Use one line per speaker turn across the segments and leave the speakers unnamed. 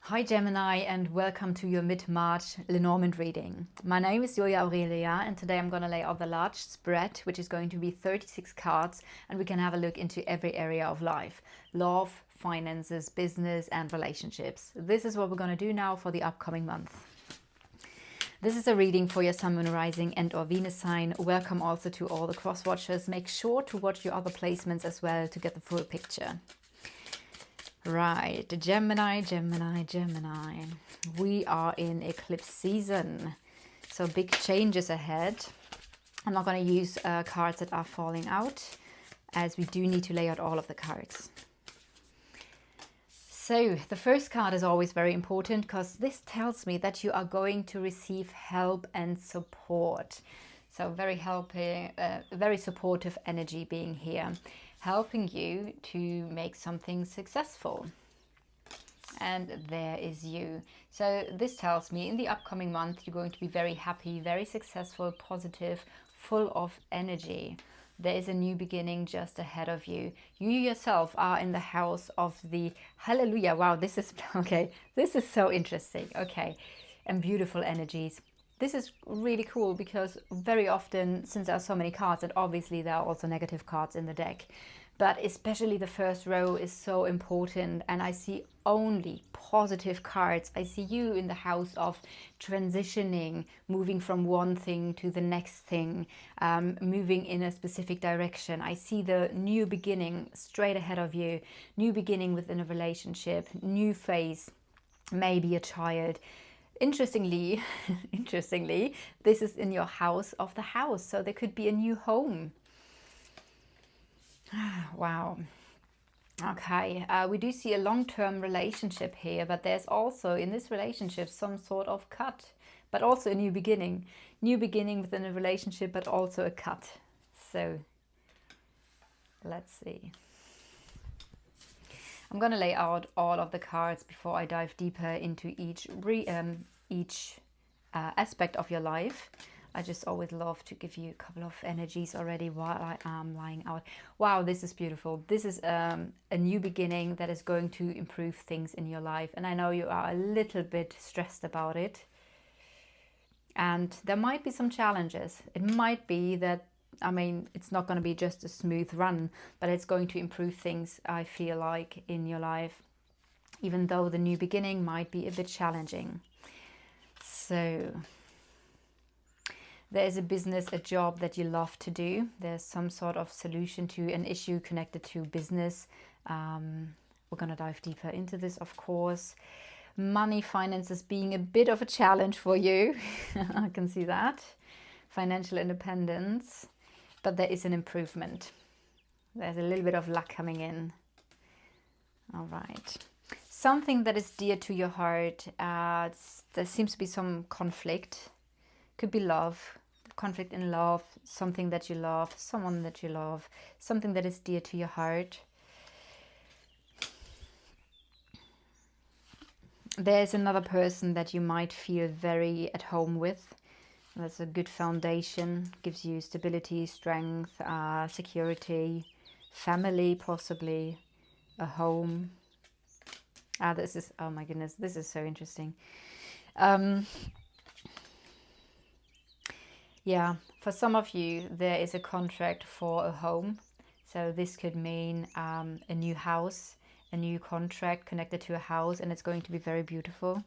Hi Gemini, and welcome to your mid-March Lenormand reading. My name is Julia Aurelia, and today I'm going to lay out the large spread, which is going to be 36 cards, and we can have a look into every area of life: love, finances, business, and relationships. This is what we're going to do now for the upcoming month. This is a reading for your Sun, Moon, Rising, and or Venus sign. Welcome also to all the cross watchers. Make sure to watch your other placements as well to get the full picture. Right, Gemini, Gemini, Gemini. We are in eclipse season, so big changes ahead. I'm not going to use cards that are falling out, as we do need to lay out all of the cards. So the first card is always very important because this tells me that you are going to receive help and support. So very helping, very supportive energy being here, helping you to make something successful. And there is you. So this tells me in the upcoming month you're going to be very happy, very successful, positive, full of energy. There is a new beginning just ahead of you. You yourself are in the house of the hallelujah. Wow, this is okay. This is so interesting. Okay, and beautiful energies. This is really cool because very often, since there are so many cards, and obviously there are also negative cards in the deck, but especially the first row is so important, and I see only positive cards. I see you in the house of transitioning, moving from one thing to the next thing, moving in a specific direction. I see the new beginning straight ahead of you, new beginning within a relationship, new phase, maybe a child. Interestingly, this is in your house of the house, so there could be a new home. Wow. Okay, we do see a long-term relationship here, but there's also in this relationship some sort of cut, but also a new beginning within a relationship, but also a cut. So let's see. I'm going to lay out all of the cards before I dive deeper into each aspect of your life. I just always love to give you a couple of energies already while I am lying out. Wow, this is beautiful. This is a new beginning that is going to improve things in your life. And I know you are a little bit stressed about it. And there might be some challenges. It might be that, I mean, it's not going to be just a smooth run, but it's going to improve things, I feel like, in your life, even though the new beginning might be a bit challenging. So there is a business, a job that you love to do. There's some sort of solution to an issue connected to business. We're going to dive deeper into this, of course. Money, finances being a bit of a challenge for you. I can see that. Financial independence. But there is an improvement. There's a little bit of luck coming in. All right. Something that is dear to your heart. There seems to be some conflict. Could be love, conflict in love, something that you love, someone that you love, something that is dear to your heart. There's another person that you might feel very at home with. That's a good foundation, gives you stability, strength, security, family possibly, a home. This is, oh my goodness, this is so interesting. Yeah, for some of you, there is a contract for a home. So this could mean a new house, a new contract connected to a house, and it's going to be very beautiful.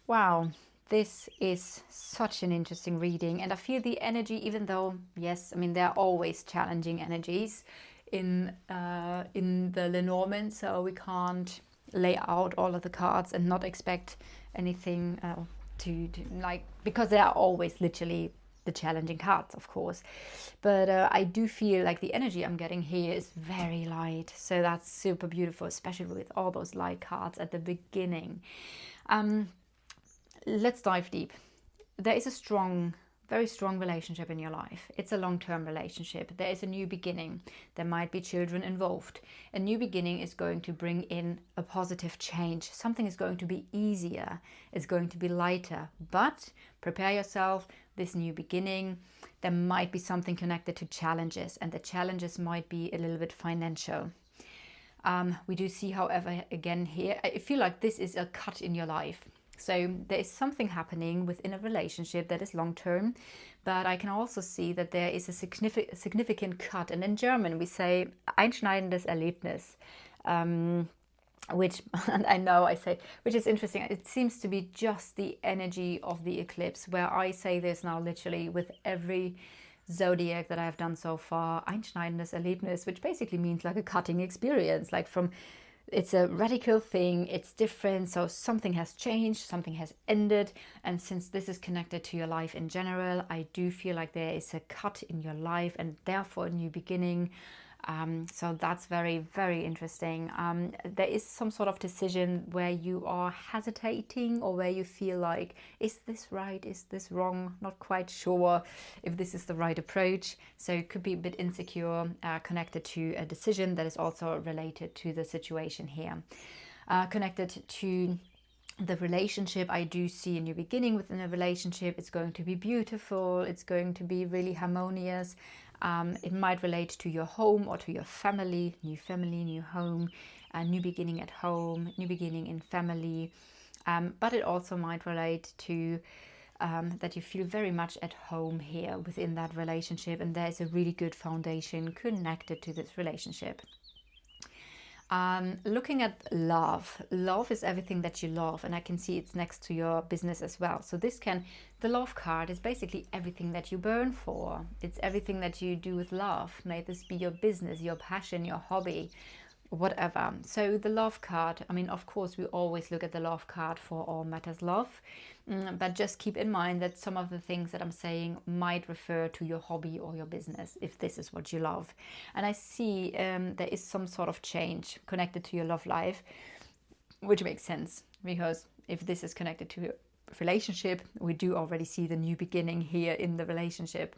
Wow, this is such an interesting reading, and I feel the energy, even though, yes, I mean, there are always challenging energies in the Lenormand, so we can't lay out all of the cards and not expect anything to like, because there are always literally the challenging cards, of course, but I do feel like the energy I'm getting here is very light, so that's super beautiful, especially with all those light cards at the beginning. Let's dive deep. There is a very strong relationship in your life. It's a long-term relationship. There is a new beginning. There might be children involved. A new beginning is going to bring in a positive change. Something is going to be easier. It's going to be lighter. But prepare yourself. This new beginning, there might be something connected to challenges, and the challenges might be a little bit financial. We do see, however, again here, I feel like this is a cut in your life. So there is something happening within a relationship that is long-term, but I can also see that there is a significant cut. And in German, we say einschneidendes Erlebnis, which, and I know I say, which is interesting. It seems to be just the energy of the eclipse, where I say this now literally with every zodiac that I've done so far, einschneidendes Erlebnis, which basically means like a cutting experience, like from, it's a radical thing, it's different, so something has changed, something has ended. And since this is connected to your life in general, I do feel like there is a cut in your life and therefore a new beginning. So that's very, very interesting. There is some sort of decision where you are hesitating, or where you feel like, is this right? Is this wrong? Not quite sure if this is the right approach. So it could be a bit insecure, connected to a decision that is also related to the situation here. Connected to the relationship, I do see a new beginning within a relationship. It's going to be beautiful. It's going to be really harmonious. It might relate to your home or to your family, new home, a new beginning at home, new beginning in family. But it also might relate to that you feel very much at home here within that relationship, and there's a really good foundation connected to this relationship. Looking at love. Love is everything that you love, and I can see it's next to your business as well. So the love card is basically everything that you burn for. It's everything that you do with love. May this be your business, your passion, your hobby, whatever. So the love card, I mean, of course, we always look at the love card for all matters love. But just keep in mind that some of the things that I'm saying might refer to your hobby or your business, if this is what you love. And I see there is some sort of change connected to your love life, which makes sense, because if this is connected to a relationship, we do already see the new beginning here in the relationship.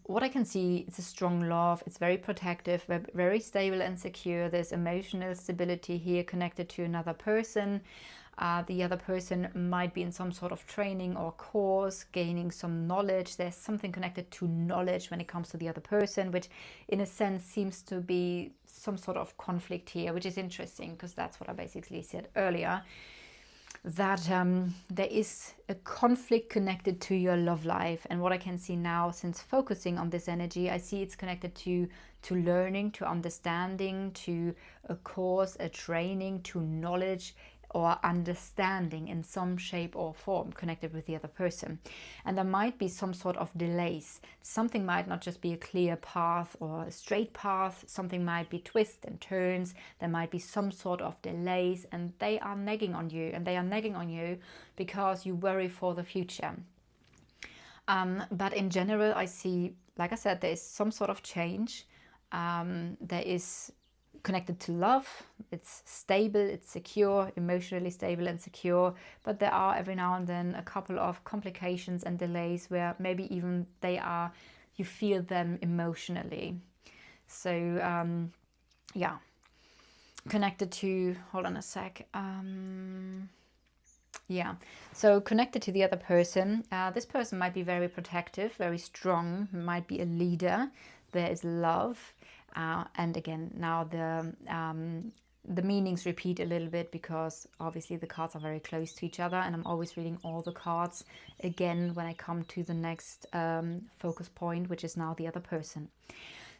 What I can see, it's a strong love, it's very protective, very stable and secure. There's emotional stability here connected to another person. The other person might be in some sort of training or course, gaining some knowledge. There's something connected to knowledge when it comes to the other person, which in a sense seems to be some sort of conflict here, which is interesting, because that's what I basically said earlier, that there is a conflict connected to your love life. And what I can see now, since focusing on this energy, I see it's connected to learning, to understanding, to a course, a training, to knowledge or understanding in some shape or form connected with the other person. And there might be some sort of delays. Something might not just be a clear path or a straight path. Something might be twists and turns. There might be some sort of delays, and they are nagging on you. And they are nagging on you because you worry for the future. But in general, I see, like I said, there is some sort of change. There is connected to love. It's stable, it's secure, emotionally stable and secure, but there are every now and then a couple of complications and delays where maybe even you feel them emotionally. So yeah, connected to, hold on a sec, yeah, so connected to the other person, this person might be very protective, very strong, might be a leader. There is love. And again, now the meanings repeat a little bit, because obviously the cards are very close to each other, and I'm always reading all the cards again when I come to the next focus point, which is now the other person.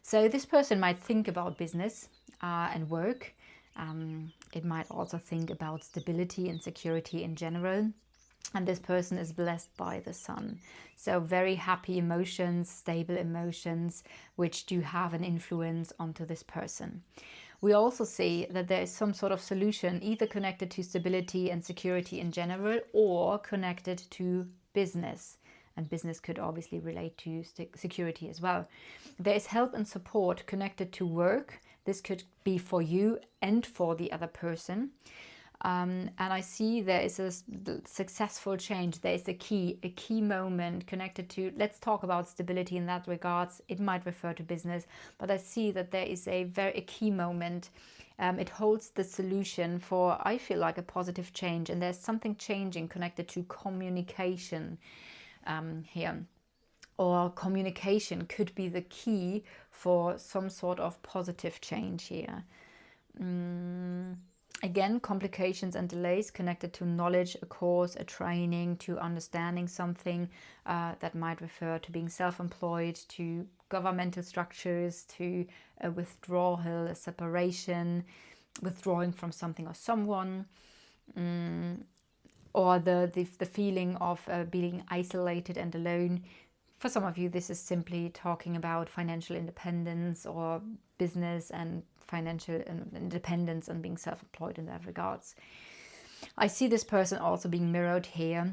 So this person might think about business and work. It might also think about stability and security in general. And this person is blessed by the sun. So very happy emotions, stable emotions, which do have an influence onto this person. We also see that there is some sort of solution, either connected to stability and security in general, or connected to business. And business could obviously relate to security as well. There is help and support connected to work. This could be for you and for the other person. And I see there is a successful change. There is a key moment connected to, let's talk about stability in that regards. It might refer to business, but I see that there is a key moment. It holds the solution for, I feel like, a positive change. And there's something changing connected to communication here. or communication could be the key for some sort of positive change here. Again, complications and delays connected to knowledge, a course, a training, to understanding something that might refer to being self-employed, to governmental structures, to a withdrawal, a separation, withdrawing from something or someone, or the feeling of being isolated and alone. For some of you, this is simply talking about financial independence or business and financial independence and being self-employed in that regards. I see this person also being mirrored here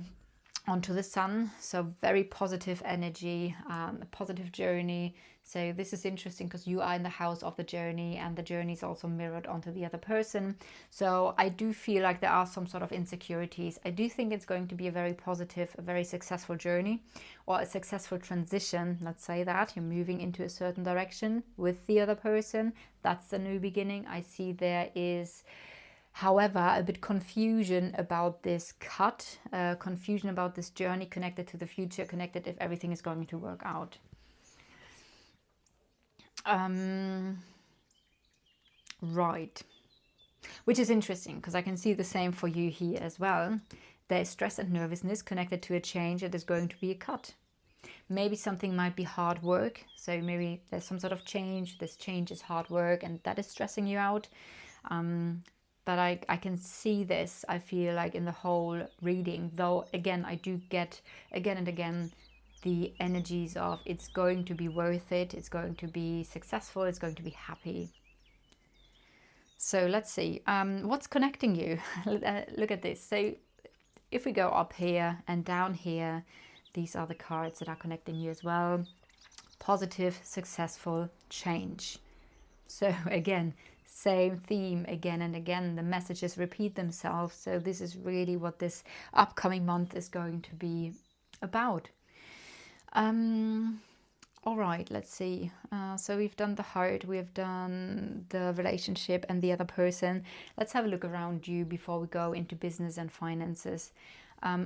onto the sun, so very positive energy, a positive journey. So this is interesting because you are in the house of the journey, and the journey is also mirrored onto the other person. So I do feel like there are some sort of insecurities. I do think it's going to be a very positive, a very successful journey, or a successful transition. Let's say that you're moving into a certain direction with the other person. That's the new beginning. I see there is, however, a bit confusion about this cut, confusion about this journey connected to the future, connected if everything is going to work out. Right. Which is interesting because I can see the same for you here as well. There's stress and nervousness connected to a change that is going to be a cut. Maybe something might be hard work. So maybe there's some sort of change. This change is hard work and that is stressing you out. But I can see this, I feel like, in the whole reading. Though, again, I do get again and again the energies of it's going to be worth it. It's going to be successful. It's going to be happy. So let's see. What's connecting you? Look at this. So if we go up here and down here, these are the cards that are connecting you as well. Positive, successful, change. So again, same theme again and again. The messages repeat themselves. So this is really what this upcoming month is going to be about. All right, let's see. So we've done the heart, we've done the relationship and the other person. Let's have a look around you before we go into business and finances.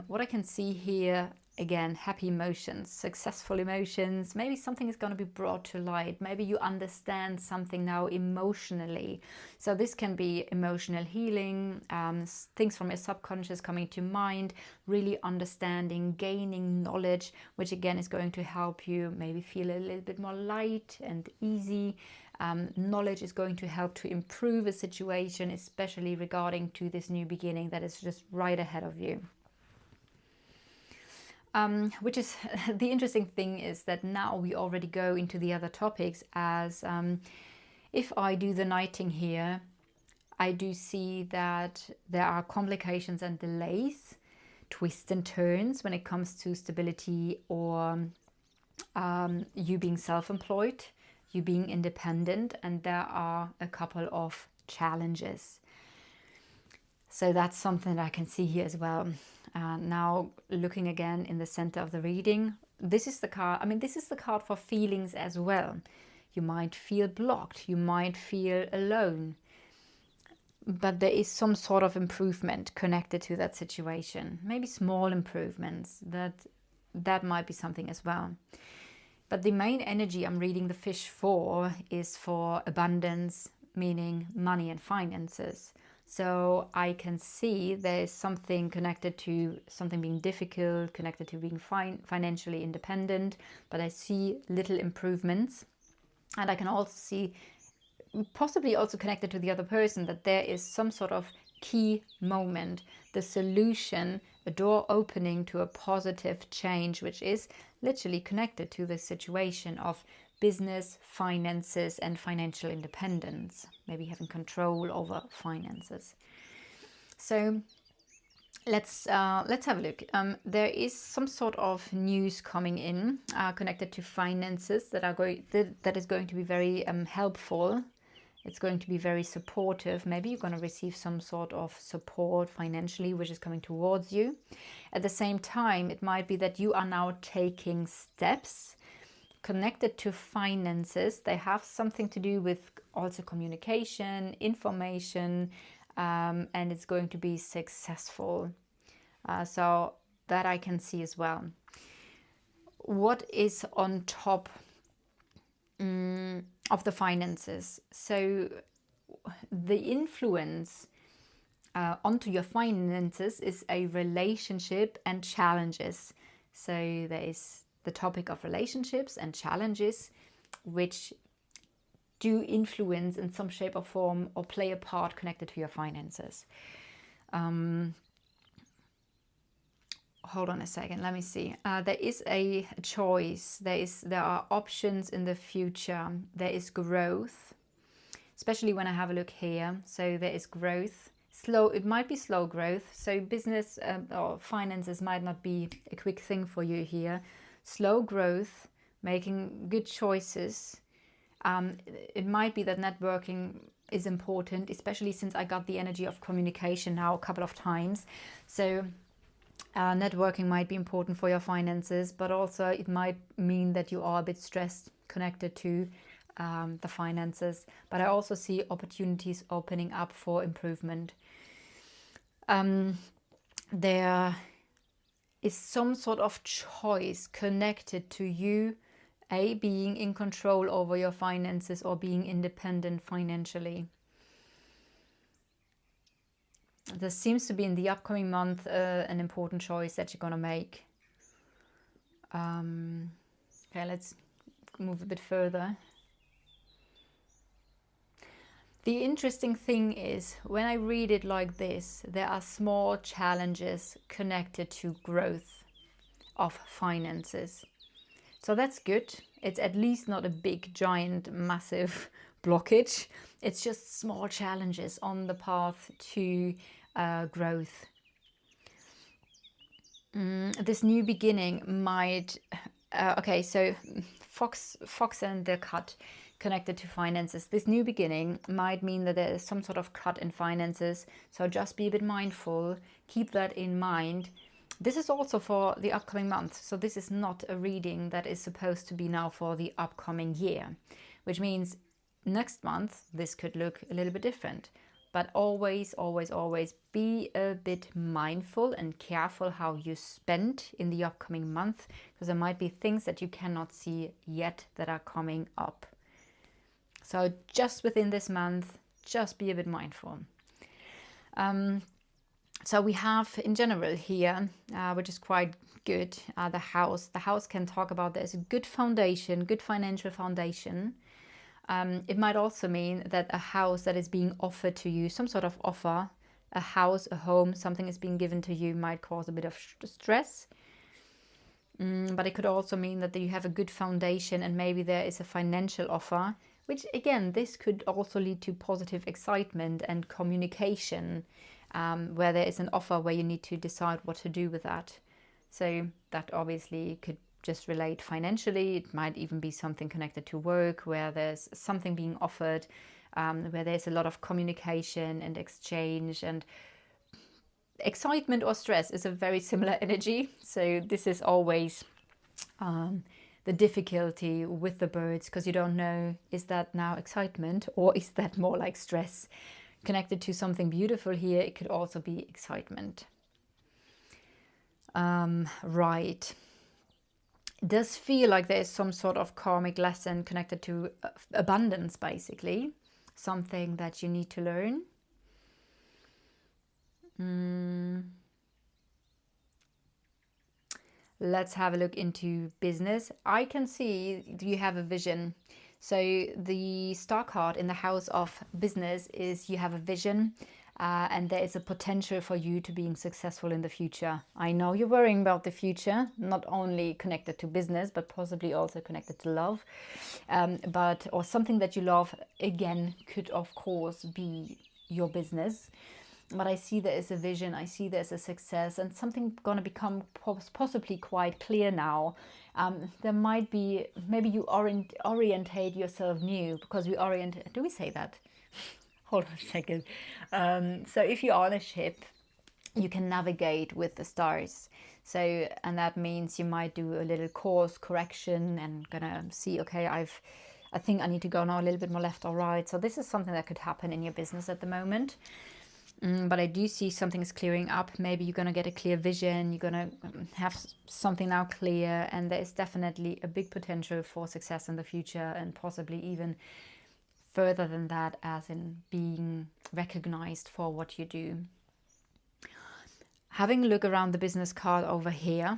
What I can see here, again, happy emotions, successful emotions. Maybe something is going to be brought to light. Maybe you understand something now emotionally. So this can be emotional healing, things from your subconscious coming to mind, really understanding, gaining knowledge, which again is going to help you maybe feel a little bit more light and easy. Knowledge is going to help to improve a situation, especially regarding to this new beginning that is just right ahead of you. Which is the interesting thing is that now we already go into the other topics, as if I do the knighting here, I do see that there are complications and delays, twists and turns when it comes to stability, or you being self-employed, you being independent, and there are a couple of challenges. So that's something that I can see here as well. Now looking again in the center of the reading, this is the card. I mean, this is the card for feelings as well. You might feel blocked. You might feel alone. But there is some sort of improvement connected to that situation. Maybe small improvements. That might be something as well. But the main energy I'm reading the fish for is for abundance, meaning money and finances. So I can see there's something connected to something being difficult, connected to being financially independent, but I see little improvements. And I can also see, possibly also connected to the other person, that there is some sort of key moment, the solution, a door opening to a positive change, which is literally connected to the situation of business, finances, and financial independence, maybe having control over finances. So let's have a look. There is some sort of news coming in connected to finances that is going to be very helpful. It's going to be very supportive. Maybe you're going to receive some sort of support financially, which is coming towards you. At the same time, it might be that you are now taking steps connected to finances. They have something to do with also communication, information, and it's going to be successful. So that I can see as well. what is on top of the finances. So the influence onto your finances is a relationship and challenges. So there is the topic of relationships and challenges, which do influence in some shape or form or play a part connected to your finances. Hold on a second, let me see. There is a choice. There are options in the future. There is growth, especially when I have a look here. So there is growth. Slow. It might be slow growth. So business or finances might not be a quick thing for you here. Slow growth, making good choices. It might be that networking is important, especially since I got the energy of communication now a couple of times. So networking might be important for your finances, but also it might mean that you are a bit stressed connected to the finances. But I also see opportunities opening up for improvement. There is some sort of choice connected to you, being in control over your finances or being independent financially. There seems to be in the upcoming month an important choice that you're going to make. Okay, let's move a bit further. The interesting thing is, when I read it like this, there are small challenges connected to growth of finances. So that's good. It's at least not a big, giant, massive blockage. It's just small challenges on the path to growth. This new beginning might... okay, so Fox and the cut connected to finances. This new beginning might mean that there is some sort of cut in finances. So just be a bit mindful. Keep that in mind. This is also for the upcoming month. So this is not a reading that is supposed to be now for the upcoming year, which means next month this could look a little bit different. But always, always, always be a bit mindful and careful how you spend in the upcoming month, because there might be things that you cannot see yet that are coming up. So just within this month, just be a bit mindful. So we have in general here, which is quite good, the house. The house can talk about there's a good foundation, good financial foundation. It might also mean that a house that is being offered to you, some sort of offer, a house, a home, something is being given to you, might cause a bit of stress. But it could also mean that you have a good foundation and maybe there is a financial offer, which again, this could also lead to positive excitement and communication, where there is an offer where you need to decide what to do with that. So that obviously could just relate financially. It might even be something connected to work, where there's something being offered, where there's a lot of communication and exchange, and excitement or stress is a very similar energy. So this is always the difficulty with the birds, because you don't know, is that now excitement or is that more like stress? Connected to something beautiful here, it could also be excitement. Right. It does feel like there's some sort of karmic lesson connected to abundance, basically. Something that you need to learn. Let's have a look into business. I can see you have a vision. So the star card in the house of business is you have a vision, and there is a potential for you to being successful in the future. I know you're worrying about the future, not only connected to business, but possibly also connected to love. Or something that you love, again, could of course be your business. But I see there is a vision, I see there's a success, and something going to become possibly quite clear now. There might be, maybe you orientate yourself new, because we orient, do we say that? Hold on a second. So if you're on a ship, you can navigate with the stars. So, and that means you might do a little course correction and gonna see, okay, I think I need to go now a little bit more left or right. So this is something that could happen in your business at the moment. But I do see something's clearing up. Maybe you're going to get a clear vision. You're going to have something now clear. And there is definitely a big potential for success in the future, and possibly even further than that, as in being recognized for what you do. Having a look around the business card over here,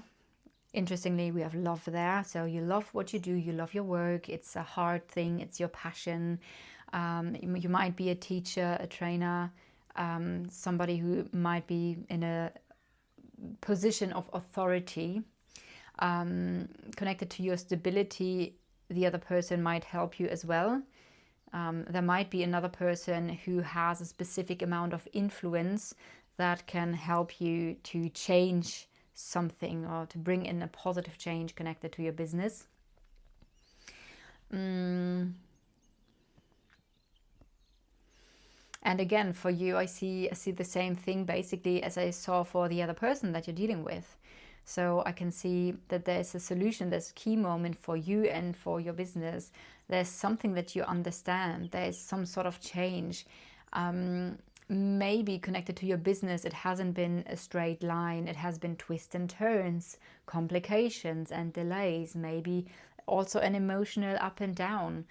interestingly, we have love there. So you love what you do. You love your work. It's a hard thing. It's your passion. You might be a teacher, a trainer, somebody who might be in a position of authority, connected to your stability. The other person might help you as well. There might be another person who has a specific amount of influence that can help you to change something or to bring in a positive change connected to your business. And again, for you, I see the same thing basically as I saw for the other person that you're dealing with. So I can see that there's a solution, there's a key moment for you and for your business. There's something that you understand. There's some sort of change. Maybe connected to your business, it hasn't been a straight line. It has been twists and turns, complications and delays, maybe also an emotional up and down.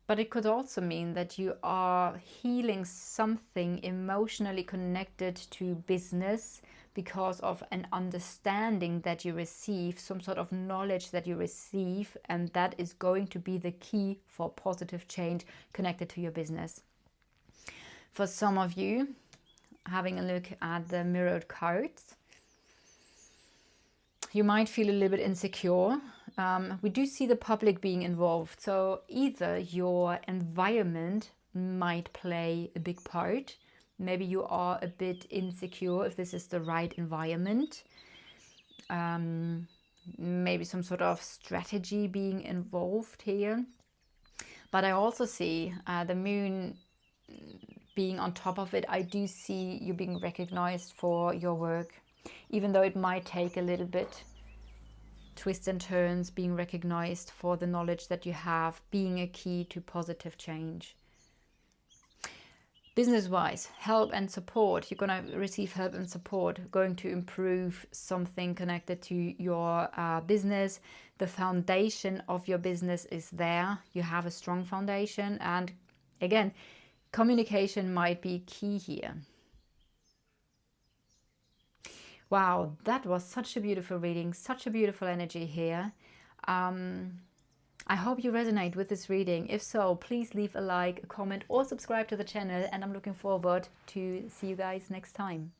But it could also mean that you are healing something emotionally connected to business because of an understanding that you receive, some sort of knowledge that you receive, and that is going to be the key for positive change connected to your business. For some of you, having a look at the mirrored cards, you might feel a little bit insecure. We do see the public being involved. So either your environment might play a big part. Maybe you are a bit insecure if this is the right environment. Maybe some sort of strategy being involved here. But I also see the moon being on top of it. I do see you being recognized for your work, even though it might take a little bit. Twists and turns, being recognized for the knowledge that you have, being a key to positive change. Business-wise, help and support. You're going to receive help and support, going to improve something connected to your business. The foundation of your business is there. You have a strong foundation. And again, communication might be key here. Wow, that was such a beautiful reading, such a beautiful energy here. I hope you resonate with this reading. If so, please leave a like, a comment, or subscribe to the channel, and I'm looking forward to see you guys next time.